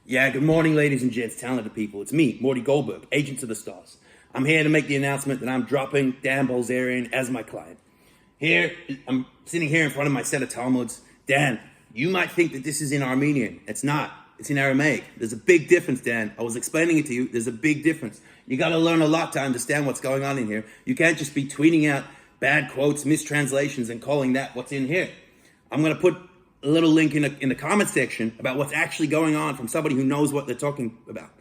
Yeah, good morning, ladies and gents, talented people. It's me, Mordy Goldberg, Agent of the Stars. I'm here to make the announcement that I'm dropping Dan Bilzerian as my client. I'm sitting here in front of my set of Talmuds. Dan, you might think that this is in Armenian. It's not. It's in Aramaic. There's a big difference, Dan. I was explaining it to you. There's a big difference. You got to learn a lot to understand what's going on in here. You can't just be tweeting out bad quotes, mistranslations, and calling that what's in here. I'm going to put a little link in the comment section about what's actually going on from somebody who knows what they're talking about.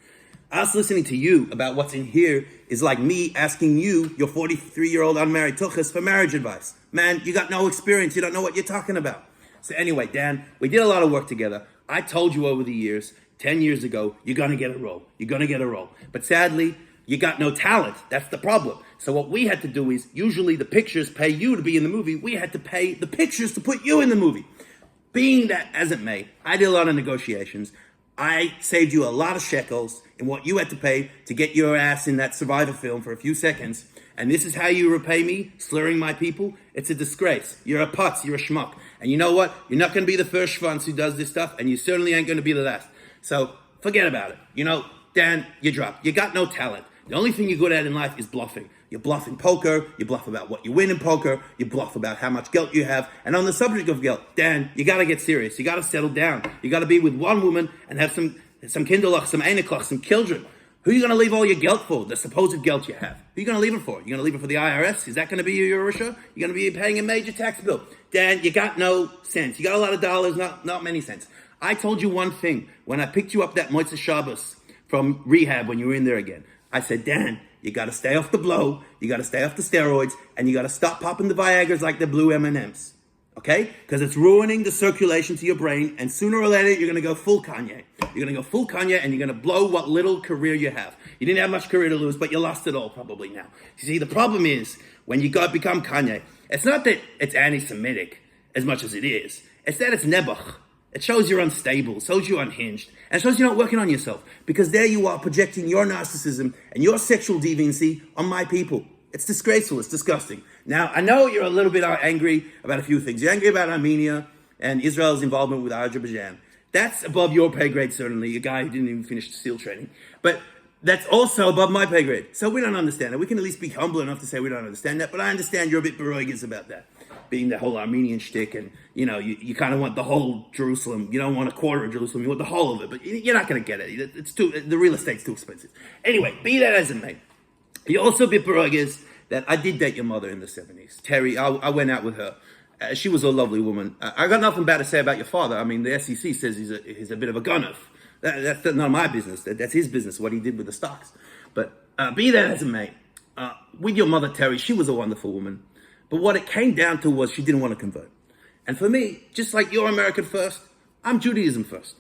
Us listening to you about what's in here is like me asking you, your 43-year-old unmarried tuchus, for marriage advice. Man, you got no experience. You don't know what you're talking about. So anyway, Dan, we did a lot of work together. I told you over the years, 10 years ago, you're going to get a role. You're going to get a role. But sadly, you got no talent. That's the problem. So what we had to do is, usually the pictures pay you to be in the movie. We had to pay the pictures to put you in the movie. Being that as it may, I did a lot of negotiations. I saved you a lot of shekels in what you had to pay to get your ass in that Survivor film for a few seconds. And this is how you repay me, slurring my people? It's a disgrace. You're a putz, you're a schmuck. And you know what? You're not going to be the first schwanz who does this stuff, and you certainly ain't going to be the last. So forget about it. You know, Dan, you dropped. You got no talent. The only thing you're good at in life is bluffing. You bluff in poker, you bluff about what you win in poker, you bluff about how much guilt you have. And on the subject of guilt, Dan, you gotta get serious. You gotta settle down. You gotta be with one woman and have some kinderlach, some eineklach, some children. Who are you gonna leave all your guilt for, the supposed guilt you have? Who are you gonna leave it for? You gonna leave it for the IRS? Is that gonna be your Yerusha? You're gonna be paying a major tax bill. Dan, you got no sense. You got a lot of dollars, not many cents. I told you one thing when I picked you up that Motzei Shabbos from rehab when you were in there again. I said, Dan, you got to stay off the blow, you got to stay off the steroids, and you got to stop popping the Viagras like the blue M&Ms, okay? Because it's ruining the circulation to your brain, and sooner or later, you're going to go full Kanye. You're going to go full Kanye, and you're going to blow what little career you have. You didn't have much career to lose, but you lost it all probably now. You see, the problem is, when you become Kanye, it's not that it's anti-Semitic as much as it is. It's that it's nebech. It shows you're unstable, it shows you're unhinged, and it shows you're not working on yourself. Because there you are projecting your narcissism and your sexual deviancy on my people. It's disgraceful, it's disgusting. Now, I know you're a little bit angry about a few things. You're angry about Armenia and Israel's involvement with Azerbaijan. That's above your pay grade, certainly, a guy who didn't even finish SEAL training. But that's also above my pay grade. So we don't understand it. We can at least be humble enough to say we don't understand that, but I understand you're a bit beroigas about that. Being the whole Armenian shtick, and you kind of want the whole Jerusalem. You don't want a quarter of Jerusalem. You want the whole of it, but you're not going to get it. The real estate's too expensive. Anyway, be that as it may, you also a bit beroigas that I did date your mother in the 70s. Terry, I went out with her. She was a lovely woman. I got nothing bad to say about your father. I mean, the SEC says he's a bit of a gunner. That's not my business. That's his business, what he did with the stocks. But be that as it may, with your mother, Terry, she was a wonderful woman. But what it came down to was she didn't want to convert. And for me, just like you're American first, I'm Judaism first.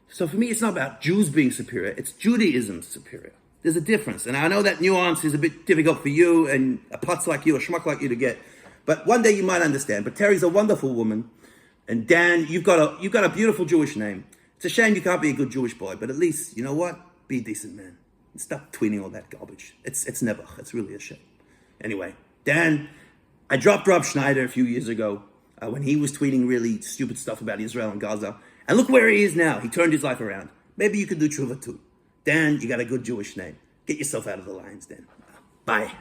So for me, it's not about Jews being superior. It's Judaism superior. There's a difference. And I know that nuance is a bit difficult for you and a putz like you, a schmuck like you to get. But one day you might understand. But Terry's a wonderful woman. And Dan, you've got a beautiful Jewish name. It's a shame you can't be a good Jewish boy. But at least, you know what? Be a decent man. And stop tweeting all that garbage. It's nebech. It's really a shame. Anyway, Dan, I dropped Rob Schneider a few years ago when he was tweeting really stupid stuff about Israel and Gaza. And look where he is now. He turned his life around. Maybe you could do tshuva too. Dan, you got a good Jewish name. Get yourself out of the lines, Dan. Bye.